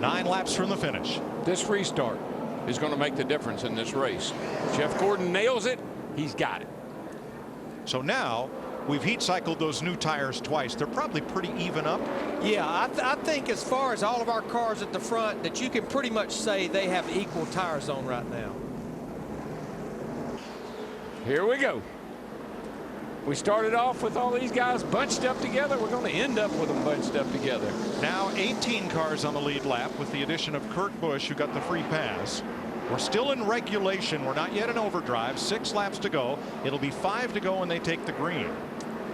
9 laps from the finish. This restart is going to make the difference in this race. Jeff Gordon nails it. He's got it. So now we've heat cycled those new tires twice. They're probably pretty even up. Yeah, I think as far as all of our cars at the front, that you can pretty much say they have equal tire zone right now. Here we go. We started off with all these guys bunched up together. We're going to end up with them bunched up together. Now 18 cars on the lead lap with the addition of Kurt Busch, who got the free pass. We're still in regulation. We're not yet in overdrive. 6 laps to go. It'll be 5 to go when they take the green.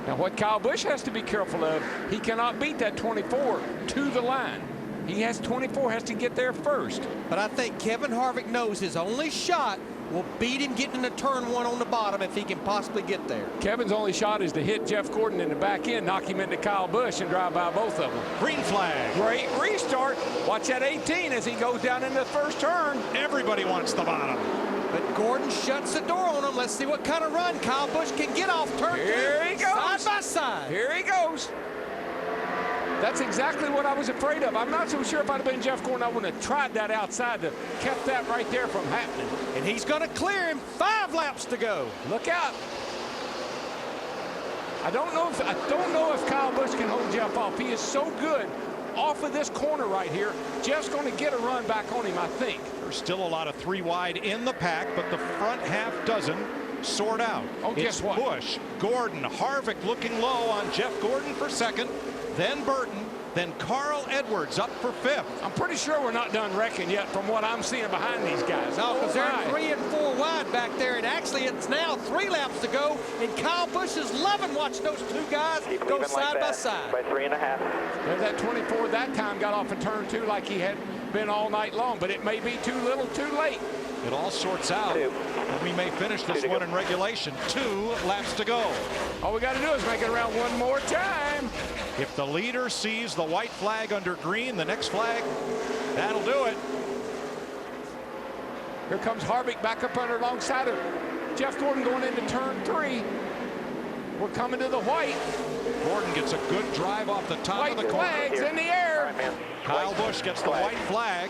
Now what Kyle Busch has to be careful of, he cannot beat that 24 to the line. He has 24, has to get there first. But I think Kevin Harvick knows his only shot will beat him getting into turn 1 on the bottom if he can possibly get there. Kevin's only shot is to hit Jeff Gordon in the back end, knock him into Kyle Busch, and drive by both of them. Green flag. Great restart. Watch that 18 as he goes down into the first turn. Everybody wants the bottom. But Gordon shuts the door on him. Let's see what kind of run Kyle Busch can get off turn 2. Here he goes. Side by side. Here he goes. That's exactly what I was afraid of. I'm not so sure if I'd have been Jeff Gordon, I wouldn't have tried that outside to kept that right there from happening. And he's going to clear him. 5 laps to go. Look out. I don't know if Kyle Busch can hold Jeff off. He is so good off of this corner right here. Jeff's going to get a run back on him, I think. There's still a lot of 3 wide in the pack, but the front half doesn't sort out. Oh, guess what? Busch, Gordon, Harvick looking low on Jeff Gordon for second, then Burton, then Carl Edwards up for 5th. I'm pretty sure we're not done wrecking yet from what I'm seeing behind these guys. No, because they're my. 3 and 4 wide back there, and actually it's now 3 laps to go, and Kyle Busch is loving watching those 2 guys go side by side. By 3.5. There's that 24 that time got off in turn 2 like he had been all night long, but it may be too little too late. It all sorts out, and we may finish this one in regulation. 2 laps to go. All we got to do is make it around one more time. If the leader sees the white flag under green, the next flag, that'll do it. Here comes Harvick back up under alongside of Jeff Gordon going into turn 3. We're coming to the white. Gordon gets a good drive off the top White of the corner. flag's in the air. Kyle Busch gets the white flag.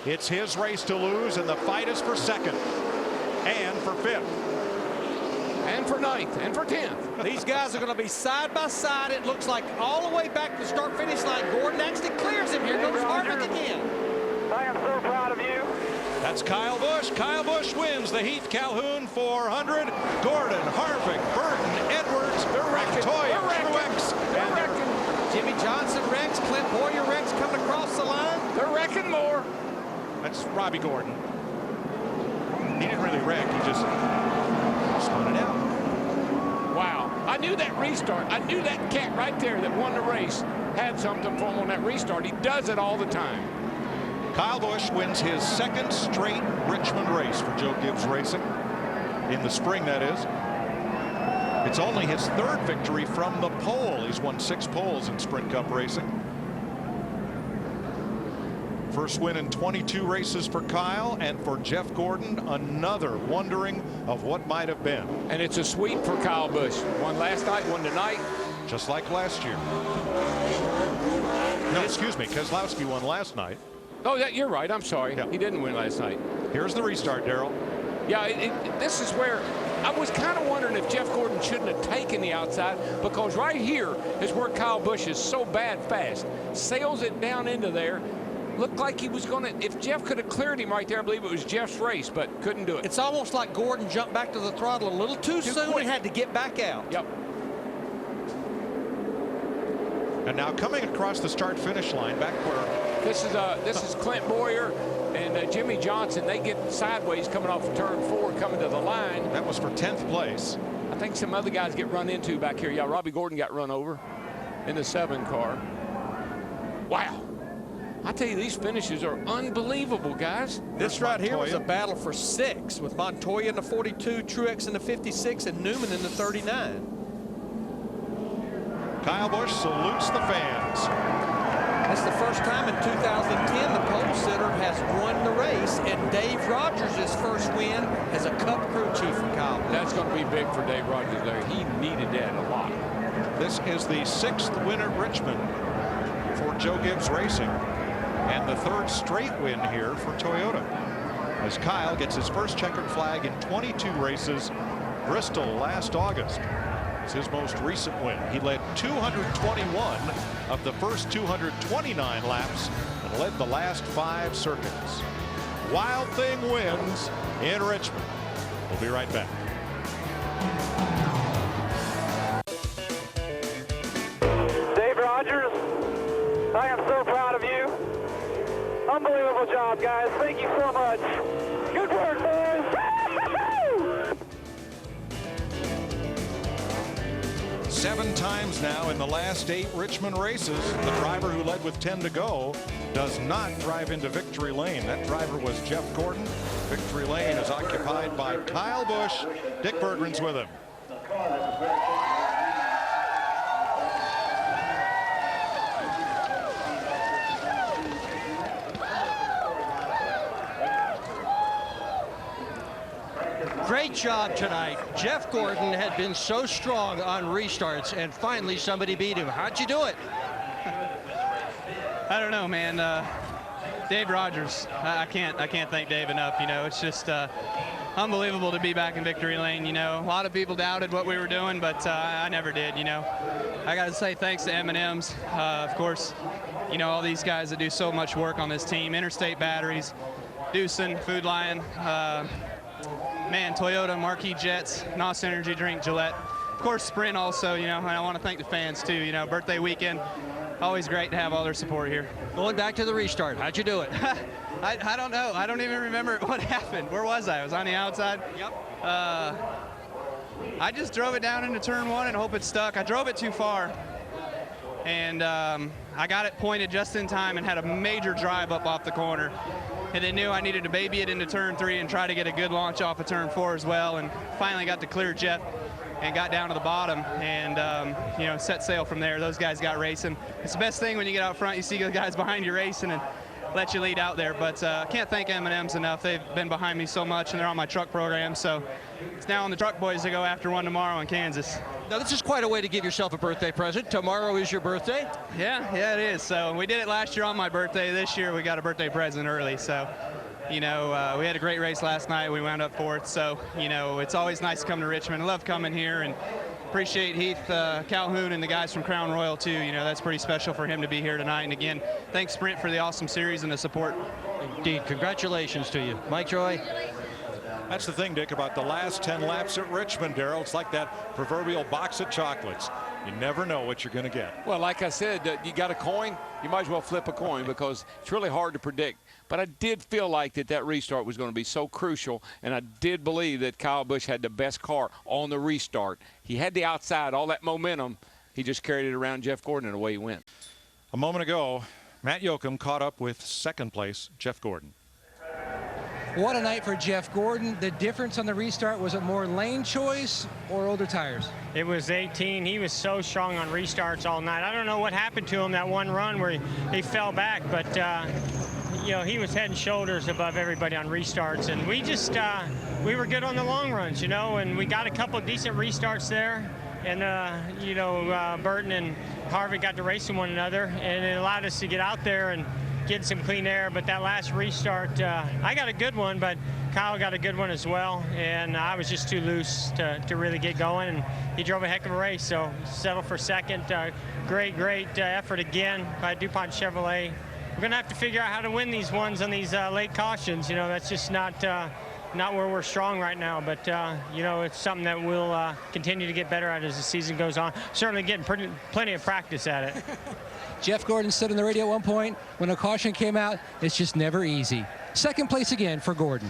It's his race to lose, and the fight is for 2nd and for 5th. And for 9th and for 10th. These guys are going to be side by side. It looks like all the way back to the start-finish line. Gordon actually clears him. Here goes Harvick again. I am so proud of you. That's Kyle Busch. Kyle Busch wins the Heath Calhoun 400. Gordon, Harvick, Burton, Edwards, Montoya, Truex, and Jimmy Johnson wrecks. Clint Boyer wrecks coming across the line. They're wrecking more. That's Robbie Gordon. He didn't really wreck. He just spun it out. Wow. I knew that restart. I knew that cat right there that won the race had something for him on that restart. He does it all the time. Kyle Busch wins his 2nd straight Richmond race for Joe Gibbs Racing. In the spring, that is. It's only his 3rd victory from the pole. He's won 6 poles in Sprint Cup racing. First win in 22 races for Kyle, and for Jeff Gordon, another wondering of what might have been. And it's a sweep for Kyle Busch. One last night, one tonight. Just like last year. No, excuse me, Keselowski won last night. Oh, you're right. I'm sorry. Yeah. He didn't win last night. Here's the restart, Darrell. Yeah, this is where I was kind of wondering if Jeff Gordon shouldn't have taken the outside, because right here is where Kyle Busch is so bad fast. Sails it down into there. Looked like he was going to, if Jeff could have cleared him right there, I believe it was Jeff's race, but couldn't do it. It's almost like Gordon jumped back to the throttle a little too soon quick. and had to get back out. Yep. And now coming across the start-finish line, back where This is Clint Boyer and Jimmy Johnson. They get sideways coming off of turn 4, coming to the line. that was for 10th place. I think some other guys get run into back here. Yeah, Robbie Gordon got run over in the 7 car. Wow. I tell you, these finishes are unbelievable, guys. This right here was a battle for 6 with Montoya in the 42, Truex in the 56, and Newman in the 39. Kyle Busch salutes the fans. That's the first time in 2010 the pole sitter has won the race, and Dave Rogers' first win as a Cup crew chief for Kyle Busch. That's going to be big for Dave Rogers there. He needed that a lot. This is the 6th win at Richmond for Joe Gibbs Racing. and the third straight win here for Toyota, as Kyle gets his first checkered flag in 22 races. Bristol last August is his most recent win. He led 221 of the first 229 laps and led the last 5 circuits. Wild Thing wins in Richmond. We'll be right back. Dave Rogers, I am so proud of you. Unbelievable job, guys. Thank you so much. Good work, boys. 7 times now in the last 8 Richmond races, the driver who led with 10 to go does not drive into victory lane. That driver was Jeff Gordon. Victory lane is occupied by Kyle Busch. Dick Berggren's with him. Great job tonight. Jeff Gordon had been so strong on restarts, and finally somebody beat him. How'd you do it? I don't know, man. Dave Rogers. I can't thank Dave enough. You know, it's just unbelievable to be back in victory lane. You know, a lot of people doubted what we were doing, but I never did. You know, I got to say thanks to M&M's, of course. You know, all these guys that do so much work on this team. Interstate Batteries, Doosan, Food Lion. Man, Toyota, Marquis Jets, NOS Energy Drink, Gillette. Of course, Sprint also, you know, and I want to thank the fans too. You know, birthday weekend, always great to have all their support here. Going back to the restart, how'd you do it? I don't know. I don't even remember what happened. Where was I? I was on the outside. Yep. I just drove it down into turn 1 and hope it stuck. I drove it too far. And I got it pointed just in time and had a major drive up off the corner. And they knew I needed to baby it into turn 3 and try to get a good launch off of turn 4 as well. And finally got to clear Jeff and got down to the bottom and, you know, set sail from there. Those guys got racing. It's the best thing when you get out front, you see the guys behind you racing and let you lead out there. But I can't thank M&M's enough. They've been behind me so much, and they're on my truck program. So it's now on the truck boys to go after one tomorrow in Kansas. Now, this is quite a way to give yourself a birthday present. Tomorrow is your birthday. Yeah, it is. So we did it last year on my birthday. This year we got a birthday present early. So, you know, we had a great race last night. We wound up 4th. So, you know, it's always nice to come to Richmond. I love coming here and appreciate Heath Calhoun and the guys from Crown Royal too. You know, that's pretty special for him to be here tonight. And again, thanks Sprint for the awesome series and the support. Indeed, congratulations to you. Mike Joy. That's the thing, Dick, about the last 10 laps at Richmond, Darrell. It's like that proverbial box of chocolates. You never know what you're going to get. Well, like I said, you got a coin, you might as well flip a coin because it's really hard to predict. But I did feel like that restart was going to be so crucial, and I did believe that Kyle Busch had the best car on the restart. He had the outside, all that momentum. He just carried it around Jeff Gordon, and away he went. A moment ago, Matt Yoakum caught up with 2nd place Jeff Gordon. What a night for Jeff Gordon. The difference on the restart, was it more lane choice or older tires? It was 18. He was so strong on restarts all night. I don't know what happened to him that one run where he fell back, but you know, he was head and shoulders above everybody on restarts. And we just, we were good on the long runs, you know, and we got a couple of decent restarts there. And, you know, Burton and Harvick got to racing one another, and it allowed us to get out there and get some clean air. But that last restart, I got a good one, but Kyle got a good one as well, and I was just too loose to really get going, and he drove a heck of a race, so settled for 2nd. Great effort again by DuPont Chevrolet. We're gonna have to figure out how to win these ones on these late cautions. You know, that's just not where we're strong right now, but you know, it's something that we'll continue to get better at as the season goes on. Certainly getting plenty of practice at it. Jeff Gordon said on the radio at one point, when a caution came out, it's just never easy. 2nd place again for Gordon.